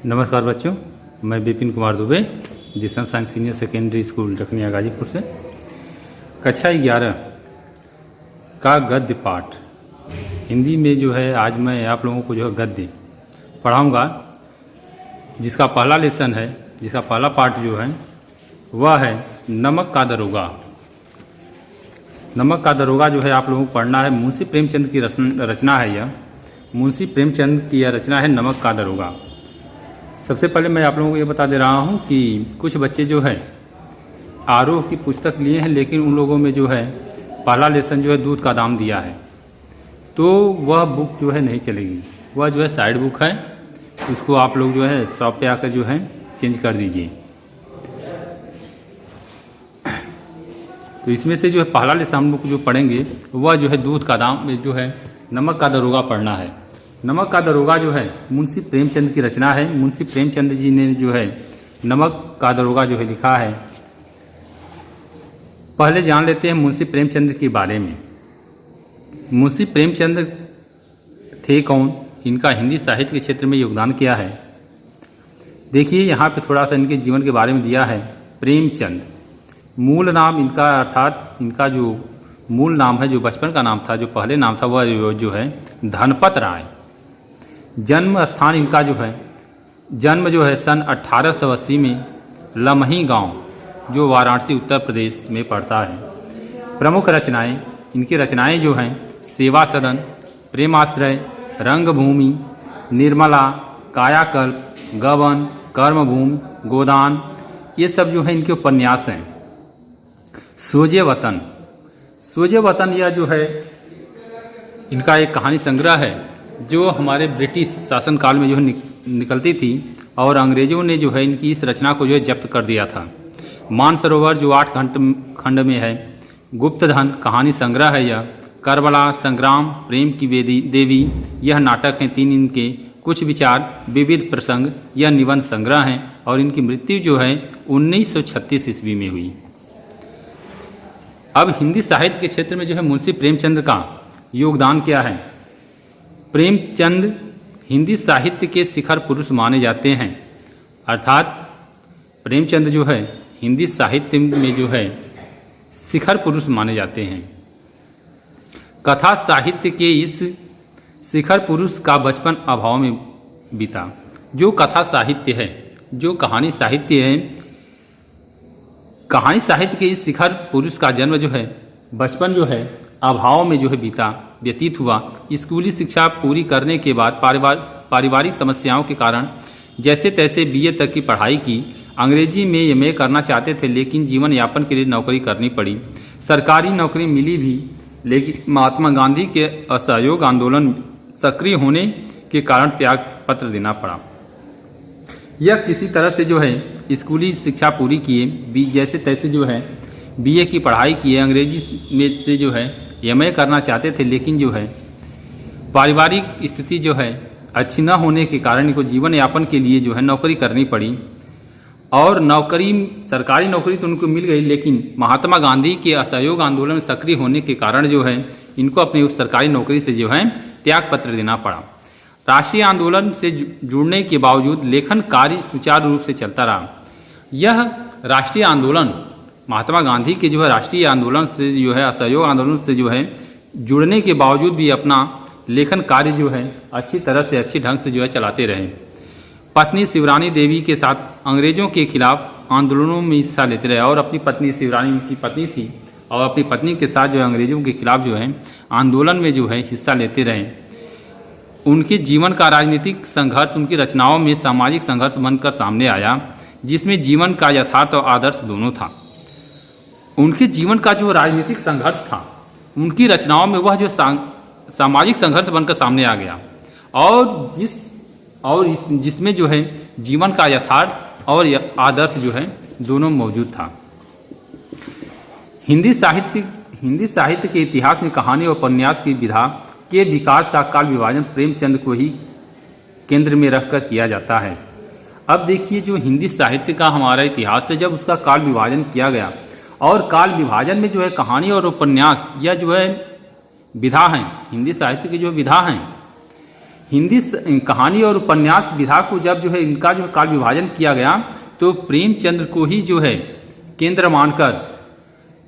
नमस्कार बच्चों, मैं Vipin Kumar Dubey Zeeshan science senior secondary school Jakhania Ghazipur से कक्षा 11 का गद्य पाठ हिंदी में जो है आज मैं आप लोगों को जो है गद्य पढ़ाऊंगा। जिसका पहला लेसन है, जिसका पहला पाठ जो है वह है नमक का दरोगा। नमक का दरोगा जो है आप लोगों को पढ़ना है। मुंशी प्रेमचंद की रचना है। यह मुंशी प्रेमचंद की यह रचना है नमक का दरोगा। सबसे पहले मैं आप लोगों को ये बता दे रहा हूँ कि कुछ बच्चे जो है आरोह की पुस्तक लिए हैं, लेकिन उन लोगों में जो है पहला लेसन जो है दूध का दाम दिया है, तो वह बुक जो है नहीं चलेगी। वह जो है साइड बुक है, उसको आप लोग जो है शॉप पे आकर जो है चेंज कर दीजिए। तो इसमें से जो है पहला लेसन हम लोग जो पढ़ेंगे वह जो है दूध का दाम जो है नमक का दरोगा पढ़ना है। नमक का दरोगा जो है मुंशी प्रेमचंद की रचना है। मुंशी प्रेमचंद जी ने जो है नमक का दरोगा जो है लिखा है। पहले जान लेते हैं मुंशी प्रेमचंद के बारे में। मुंशी प्रेमचंद थे कौन, इनका हिंदी साहित्य के क्षेत्र में योगदान क्या है। देखिए यहाँ पे थोड़ा सा इनके जीवन के बारे में दिया है। प्रेमचंद मूल नाम इनका, अर्थात इनका जो मूल नाम है, जो बचपन का नाम था, जो पहले नाम था, वह जो है धनपत राय। जन्म स्थान इनका जो है, जन्म जो है सन 1880 में लमही गांव, जो वाराणसी उत्तर प्रदेश में पड़ता है। प्रमुख रचनाएं, इनकी रचनाएं जो हैं सेवा सदन, प्रेमाश्रय, रंगभूमि, निर्मला, कायाकल्प, गबन, कर्मभूमि, गोदान, ये सब जो है इनके उपन्यास हैं। सोजे वतन, सोजे वतन यह जो है इनका एक कहानी संग्रह है, जो हमारे ब्रिटिश शासनकाल में जो है निकलती थी, और अंग्रेज़ों ने जो है इनकी इस रचना को जो है जब्त कर दिया था। मानसरोवर जो 8 खंड में है। गुप्तधन कहानी संग्रह है यह। करबला, संग्राम, प्रेम की देवी यह नाटक हैं 3 इनके। कुछ विचार, विविध प्रसंग यह निबंध संग्रह हैं, और इनकी मृत्यु जो है 1936 ईस्वी में हुई। अब हिंदी साहित्य के क्षेत्र में जो है मुंशी प्रेमचंद का योगदान क्या है। प्रेमचंद हिंदी साहित्य के शिखर पुरुष माने जाते हैं। अर्थात प्रेमचंद जो है हिंदी साहित्य में जो है शिखर पुरुष माने जाते हैं। कथा साहित्य के इस शिखर पुरुष का बचपन अभाव में बीता। जो कथा साहित्य है, जो कहानी साहित्य है, कहानी साहित्य के इस शिखर पुरुष का जन्म जो है बचपन जो है अभाव में जो है व्यतीत हुआ। स्कूली शिक्षा पूरी करने के बाद पारिवारिक समस्याओं के कारण जैसे तैसे बीए तक की पढ़ाई की। अंग्रेजी में एमए करना चाहते थे, लेकिन जीवन यापन के लिए नौकरी करनी पड़ी। सरकारी नौकरी मिली भी, लेकिन महात्मा गांधी के असहयोग आंदोलन सक्रिय होने के कारण त्याग पत्र देना पड़ा। यह किसी तरह से जो है स्कूली शिक्षा पूरी किए, जैसे तैसे जो है बीए की पढ़ाई किए। अंग्रेजी में से जो है एमए करना चाहते थे, लेकिन जो है पारिवारिक स्थिति जो है अच्छी न होने के कारण इनको जीवन यापन के लिए जो है नौकरी करनी पड़ी। और नौकरी, सरकारी नौकरी तो उनको मिल गई, लेकिन महात्मा गांधी के असहयोग आंदोलन में सक्रिय होने के कारण जो है इनको अपनी उस सरकारी नौकरी से जो है त्याग पत्र देना पड़ा। राष्ट्रीय आंदोलन से जुड़ने के बावजूद लेखन कार्य सुचारू रूप से चलता रहा। यह राष्ट्रीय आंदोलन, महात्मा गांधी के जो है राष्ट्रीय आंदोलन से जो है असहयोग आंदोलन से जो है जुड़ने के बावजूद भी अपना लेखन कार्य जो है अच्छी तरह से, अच्छी ढंग से जो है चलाते रहे। पत्नी शिवरानी देवी के साथ अंग्रेज़ों के खिलाफ आंदोलनों में हिस्सा लेते रहे, और अपनी पत्नी शिवरानी उनकी पत्नी थी, और अपनी पत्नी के साथ जो है अंग्रेज़ों के खिलाफ जो है आंदोलन में जो है हिस्सा लेते रहे। उनके जीवन का राजनीतिक संघर्ष उनकी रचनाओं में सामाजिक संघर्ष बनकर सामने आया, जिसमें जीवन का यथार्थ और आदर्श दोनों था। उनके जीवन का जो राजनीतिक संघर्ष था उनकी रचनाओं में वह जो सामाजिक संघर्ष बनकर सामने आ गया, और जिसमें जो है जीवन का यथार्थ और आदर्श जो है दोनों मौजूद था। हिंदी साहित्य के इतिहास में कहानी और उपन्यास की विधा के विकास का काल विभाजन प्रेमचंद को ही केंद्र में रखकर किया जाता है। अब देखिए, जो हिंदी साहित्य का हमारा इतिहास है, जब उसका काल विभाजन किया गया, और काल विभाजन में जो है कहानी और उपन्यास, यह जो है विधा हैं, हिंदी साहित्य की जो विधा हैं, कहानी और उपन्यास विधा को जब जो है इनका जो काल विभाजन किया गया तो प्रेमचंद्र को ही जो है केंद्र मानकर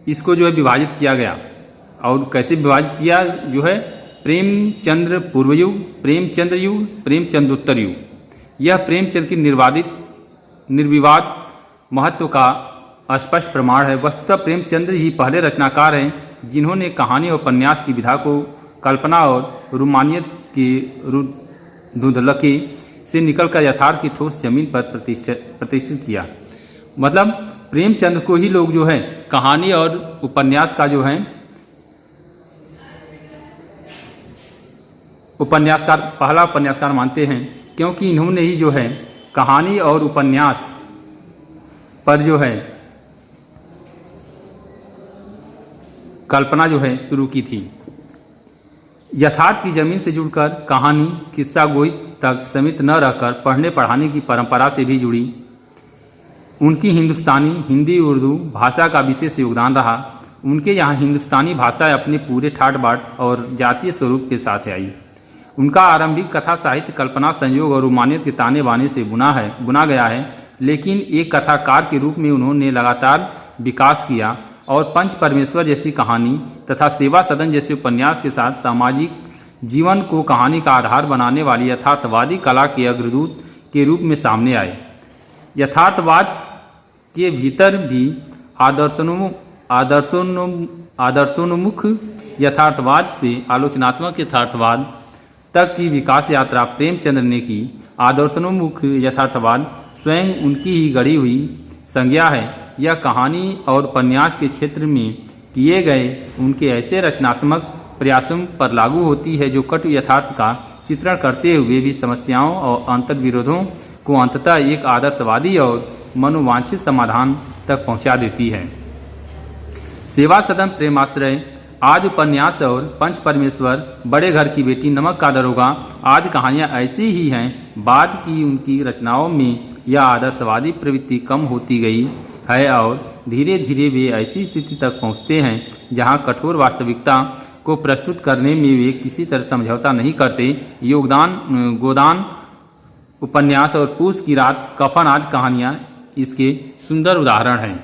इसको जो है विभाजित किया गया। और कैसे विभाजित किया जो है प्रेमचंद्र पूर्व युग, प्रेमचंद्र युग, प्रेमचंद्रोत्तर युग। यह प्रेमचंद्र की निर्विवाद महत्व का स्पष्ट प्रमाण है। वस्तुतः प्रेमचंद्र ही पहले रचनाकार हैं जिन्होंने कहानी और उपन्यास की विधा को कल्पना और रोमानियत की धुंधलके से निकलकर यथार्थ की ठोस जमीन पर प्रतिष्ठित किया। मतलब प्रेमचंद्र को ही लोग जो है कहानी और उपन्यास का जो है पहला उपन्यासकार मानते हैं, क्योंकि इन्होंने ही जो है कहानी और उपन्यास पर जो है कल्पना जो है शुरू की थी। यथार्थ की जमीन से जुड़कर कहानी किस्सा गोई तक सीमित न रहकर पढ़ने पढ़ाने की परंपरा से भी जुड़ी उनकी हिंदुस्तानी, हिंदी, उर्दू भाषा का विशेष योगदान रहा। उनके यहाँ हिंदुस्तानी भाषा अपने पूरे ठाट बाट और जातीय स्वरूप के साथ आई। उनका आरंभिक कथा साहित्य कल्पना, संयोग और रोमानियत के ताने बाने से बुना गया है, लेकिन एक कथाकार के रूप में उन्होंने लगातार विकास किया और पंच परमेश्वर जैसी कहानी तथा सेवा सदन जैसे उपन्यास के साथ सामाजिक जीवन को कहानी का आधार बनाने वाली यथार्थवादी कला के अग्रदूत के रूप में सामने आए। यथार्थवाद के भीतर भी आदर्शोन्मुख यथार्थवाद से आलोचनात्मक यथार्थवाद तक की विकास यात्रा प्रेमचंद्र ने की। आदर्शोन्मुख यथार्थवाद स्वयं उनकी ही गढ़ी हुई संज्ञा है। यह कहानी और उपन्यास के क्षेत्र में किए गए उनके ऐसे रचनात्मक प्रयासों पर लागू होती है जो कटु यथार्थ का चित्रण करते हुए भी समस्याओं और अंतर्विरोधों को अंततः एक आदर्शवादी और मनोवांछित समाधान तक पहुंचा देती है। सेवा सदन, प्रेमाश्रय, आज उपन्यास और पंच परमेश्वर, बड़े घर की बेटी, नमक का दरोगा आदि कहानियाँ ऐसी ही हैं। बाद की उनकी रचनाओं में यह आदर्शवादी प्रवृत्ति कम होती गई है और धीरे धीरे वे ऐसी स्थिति तक पहुँचते हैं जहाँ कठोर वास्तविकता को प्रस्तुत करने में वे किसी तरह समझौता नहीं करते। गोदान उपन्यास और पूस की रात, कफन आदि कहानियाँ इसके सुंदर उदाहरण हैं।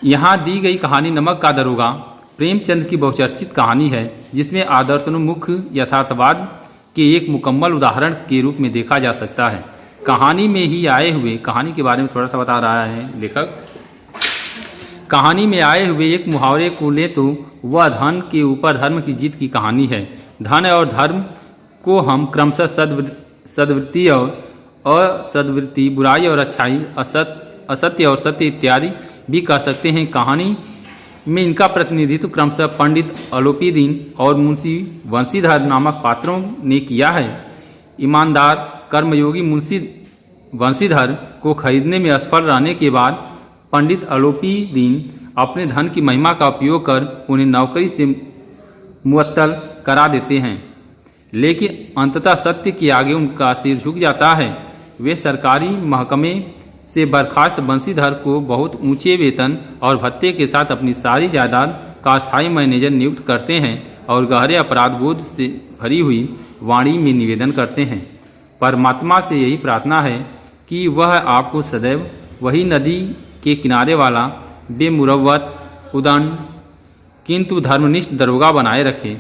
यहाँ दी गई कहानी नमक का दरोगा प्रेमचंद्र की बहुचर्चित कहानी है, जिसमें आदर्शोन्मुख यथार्थवाद के एक मुकम्मल उदाहरण के रूप में देखा जा सकता है। कहानी में ही आए हुए, कहानी के बारे में थोड़ा सा बता रहा है लेखक, कहानी में आए हुए एक मुहावरे को ले तो वह धन के ऊपर धर्म की जीत की कहानी है। धन और धर्म को हम क्रमशः सद्वृत्ति और असद्वृत्ति, बुराई और अच्छाई, असत्य और सत्य इत्यादि भी कह सकते हैं। कहानी में इनका प्रतिनिधित्व क्रमशः पंडित अलोपीदीन और मुंशी वंशीधर नामक पात्रों ने किया है। ईमानदार कर्मयोगी मुंशी वंशीधर को खरीदने में असफल रहने के बाद पंडित अलोपीदीन अपने धन की महिमा का उपयोग कर उन्हें नौकरी से मुअत्तल करा देते हैं, लेकिन अंततः सत्य के आगे उनका सिर झुक जाता है। वे सरकारी महकमे से बर्खास्त वंशीधर को बहुत ऊंचे वेतन और भत्ते के साथ अपनी सारी जायदाद का स्थायी मैनेजर नियुक्त करते हैं और गहरे अपराध बोध से भरी हुई वाणी में निवेदन करते हैं। परमात्मा से यही प्रार्थना है कि वह आपको सदैव वही नदी के किनारे वाला बेमुरव्वत उदंड किंतु धर्मनिष्ठ दरोगा बनाए रखे।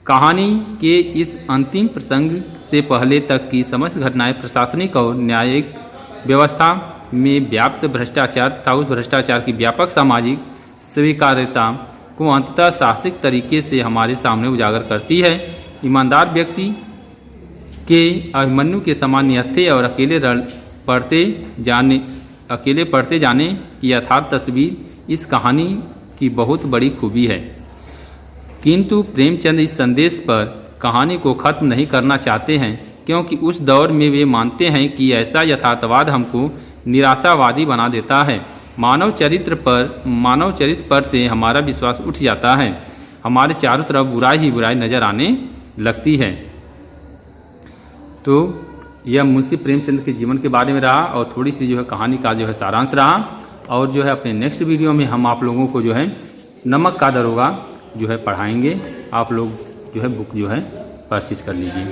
कहानी के इस अंतिम प्रसंग से पहले तक की समस्त घटनाएं प्रशासनिक और न्यायिक व्यवस्था में व्याप्त भ्रष्टाचार तथा उस भ्रष्टाचार की व्यापक सामाजिक स्वीकार्यता को अंततः साहसिक तरीके से हमारे सामने उजागर करती है। ईमानदार व्यक्ति के अभिमन्यु के समान निहत्थे और अकेले पढ़ते जाने की यथार्थ तस्वीर इस कहानी की बहुत बड़ी खूबी है। किंतु प्रेमचंद इस संदेश पर कहानी को खत्म नहीं करना चाहते हैं, क्योंकि उस दौर में वे मानते हैं कि ऐसा यथार्थवाद हमको निराशावादी बना देता है। मानव चरित्र पर से हमारा विश्वास उठ जाता है। हमारे चारों तरफ बुराई ही बुराई नजर आने लगती है। तो यह मुंशी प्रेमचंद के जीवन के बारे में रहा और थोड़ी सी जो है कहानी का जो है सारांश रहा। और जो है अपने नेक्स्ट वीडियो में हम आप लोगों को जो है नमक का दरोगा जो है पढ़ाएंगे। आप लोग जो है बुक जो है परचेज कर लीजिए।